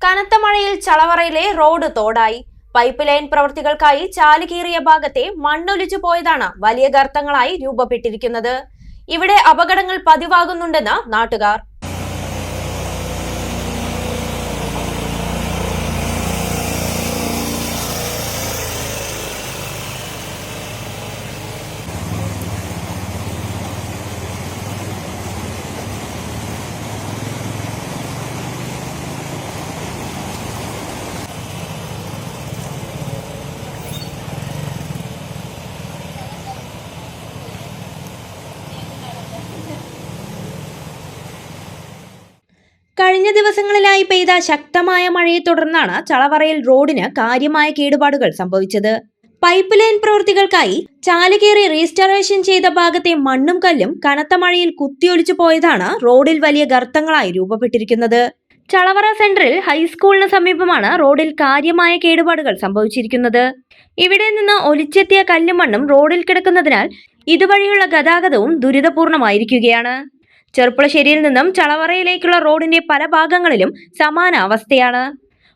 കനത്ത മഴയിൽ ചളവറയിലെ road തോടായി. Pipe line പ്രവൃത്തികൾക്കായി ചാലുകീറിയ ഭാഗത്തെ മണ്ണൊലിച്ചു പോയതാണ് വലിയ ഗർത്തങ്ങളായി രൂപപ്പെട്ടിരിക്കുന്നത്. ഇവിടെ അപകടങ്ങൾ പതിവാകുന്നുണ്ടെന്ന് നാട്ടുകാർ. കഴിഞ്ഞ ദിവസങ്ങളിലായി പെയ്ത ശക്തമായ മഴയെ തുടർന്നാണ് ചളവറയിൽ റോഡിന് കാര്യമായ കേടുപാടുകൾ സംഭവിച്ചത്. പൈപ്പ് ലൈൻ പ്രവൃത്തികൾക്കായി ചാലുകീറി റീസ്റ്റോറേഷൻ ചെയ്ത ഭാഗത്തെ മണ്ണും കല്ലും കനത്ത മഴയിൽ കുത്തിയൊലിച്ചു പോയതാണ് റോഡിൽ വലിയ ഗർത്തങ്ങളായി രൂപപ്പെട്ടിരിക്കുന്നത്. ചളവറ സെന്ററിൽ ഹൈസ്കൂളിന് സമീപമാണ് റോഡിൽ കാര്യമായ കേടുപാടുകൾ സംഭവിച്ചിരിക്കുന്നത്. ഇവിടെ നിന്ന് ഒലിച്ചെത്തിയ കല്ലും മണ്ണും റോഡിൽ കിടക്കുന്നതിനാൽ ഇതുവഴിയുള്ള ഗതാഗതവും ദുരിതപൂർണമായിരിക്കുകയാണ്. ചെർപ്പുളശ്ശേരിയിൽ നിന്നും ചളവറയിലേക്കുള്ള റോഡിന്റെ പല ഭാഗങ്ങളിലും സമാന അവസ്ഥയാണ്.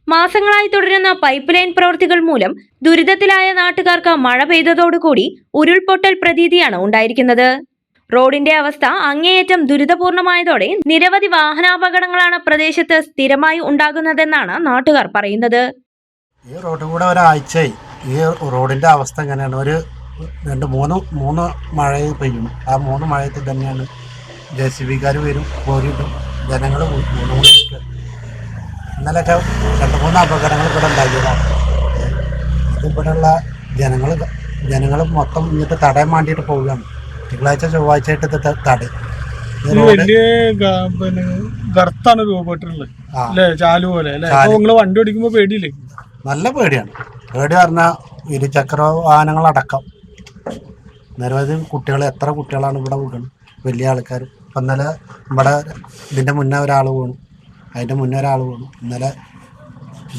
മാസങ്ങളായി തുടരുന്ന പൈപ്പ് ലൈൻ പ്രവൃത്തികൾ മൂലം ദുരിതത്തിലായ നാട്ടുകാർക്ക് മഴ പെയ്തതോടുകൂടി ഉരുൾപൊട്ടൽ പ്രതീതിയാണ് ഉണ്ടായിരിക്കുന്നത്. റോഡിന്റെ അവസ്ഥ അങ്ങേയറ്റം ദുരിതപൂർണമായതോടെ നിരവധി വാഹനാപകടങ്ങളാണ് പ്രദേശത്ത് സ്ഥിരമായി ഉണ്ടാകുന്നതെന്നാണ് നാട്ടുകാർ പറയുന്നത്. ഈ റോഡ് കൂടെ ഒരാഴ്ചയായി ഈ റോഡിന്റെ അവസ്ഥ എങ്ങനെയാണ്? ഒരു മൂന്ന് മഴ പെയ്യും. ആ 3 മഴയത്തിൽ തന്നെയാണ് JCB-കാർ വരും, പോരിടും, ജനങ്ങൾ വീണുകൊണ്ടിരിക്കുക. ഇന്നലെയൊക്കെ 2-3 അപകടങ്ങൾ ഇവിടെ ഉണ്ടാക്കിയതാണ്. ഇതിവിടെയുള്ള ജനങ്ങൾ മൊത്തം ഇങ്ങോട്ട് തടയാൻ വേണ്ടിയിട്ട് പോവുകയാണ്. തിങ്കളാഴ്ച ചൊവ്വാഴ്ചയായിട്ട് ഇത് തടയും. ഗർത്താണ് രൂപപ്പെട്ടിട്ടുള്ളത് അല്ലേ? ചാലു പോലെ അല്ലേ? വണ്ടി ഓടിക്കുമ്പോൾ പേടിയില്ലേ? നല്ല പേടിയാണ്. പേടി പറഞ്ഞാൽ ഇരുചക്ര വാഹനങ്ങളടക്കം നിരവധി കുട്ടികൾ, എത്ര കുട്ടികളാണ് ഇവിടെ വീണത്, വലിയ ആൾക്കാർ. ഇപ്പം ഇന്നലെ ഇവിടെ ഇതിൻ്റെ മുന്നേ ഒരാൾ വീണു, അതിൻ്റെ മുന്നേ ഒരാൾ വീണു, ഇന്നലെ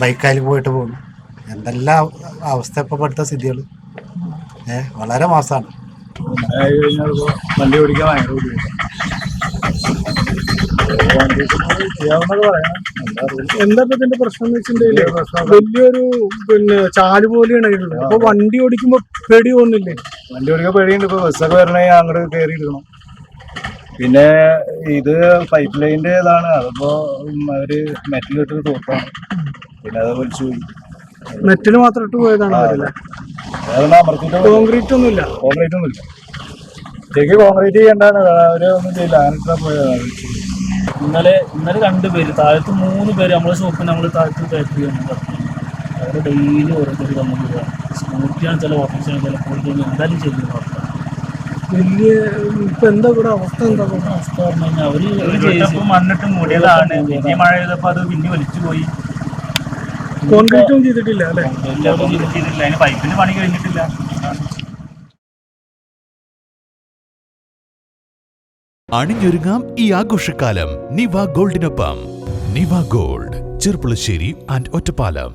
ബൈക്കായിൽ പോയിട്ട് വീണു. എന്തെല്ലാം അവസ്ഥ ഇപ്പോൾ പെടുത്ത സ്ഥിതികൾ വളരെ മോശമാണ്. വണ്ടി ഓടിക്കാൻ ഭയങ്കര എന്താ ഇതിന്റെ പ്രശ്നം എന്ന് വെച്ചിട്ടുണ്ടെങ്കിൽ വലിയൊരു ചാല് പോലെയാണ് ഉള്ളത്. അപ്പൊ വണ്ടി ഓടിക്കുമ്പോ പേടി തോന്നുന്നില്ലേ? വണ്ടി ഓടിക്കാൻ പേടിയുണ്ട്. ഇപ്പൊ ബസ്സൊക്കെ വരണേ അങ്ങോട്ട് കയറി ഇടണം. പിന്നെ ഇത് പൈപ്പ് ലൈനിന്റെ ഇതാണ്. അതിപ്പോ അവര് മെറ്റലിട്ട് തോർത്താണ്. പിന്നെ അത് വലിച്ചു പോയി. മെറ്റല് മാത്രം ഇട്ട് പോയതാണ്. കോൺക്രീറ്റ് ഒന്നുമില്ല. ശരിക്കും കോൺക്രീറ്റ് ചെയ്യണ്ടാണ്, അവര് ഒന്നും ചെയ്യില്ല. അങ്ങനെ ഇട്ടാ പോയതാണ്. ഇന്നലെ 2 പേര്, താഴത്ത് 3 പേര് നമ്മളെ ഷോപ്പിൽ നമ്മൾ താഴത്ത് കയറ്റി അവർ ഡെയിലി ഓരോരുത്തർ നമുക്ക് സ്കൂട്ടിയാണ്, ചില ഓഫീസാണ്, ചിലപ്പോൾ എന്തായാലും ചെയ്യുന്നത്. വലിയ ഇപ്പൊ എന്താ ഇവിടെ അവസ്ഥ? എന്താ അവസ്ഥ പറഞ്ഞു കഴിഞ്ഞാൽ അവര് മണ്ണിട്ട് മൂടിയതാണ്. വലിയ മഴ ചെയ്തപ്പോൾ അത് പിന്നെ വലിച്ചു പോയി. കോൺക്രീറ്റും ചെയ്തിട്ടില്ല അല്ലേ? ചെയ്തിട്ടില്ല. അതിന് പൈപ്പിന് പണി കഴിഞ്ഞിട്ടില്ല. അണിഞ്ഞൊരുങ്ങാം ഈ ആഘോഷക്കാലം നിവ ഗോൾഡിനൊപ്പം. നിവ ഗോൾഡ്, ചെർപ്പുളശ്ശേരി ആൻഡ് ഒറ്റപ്പാലം.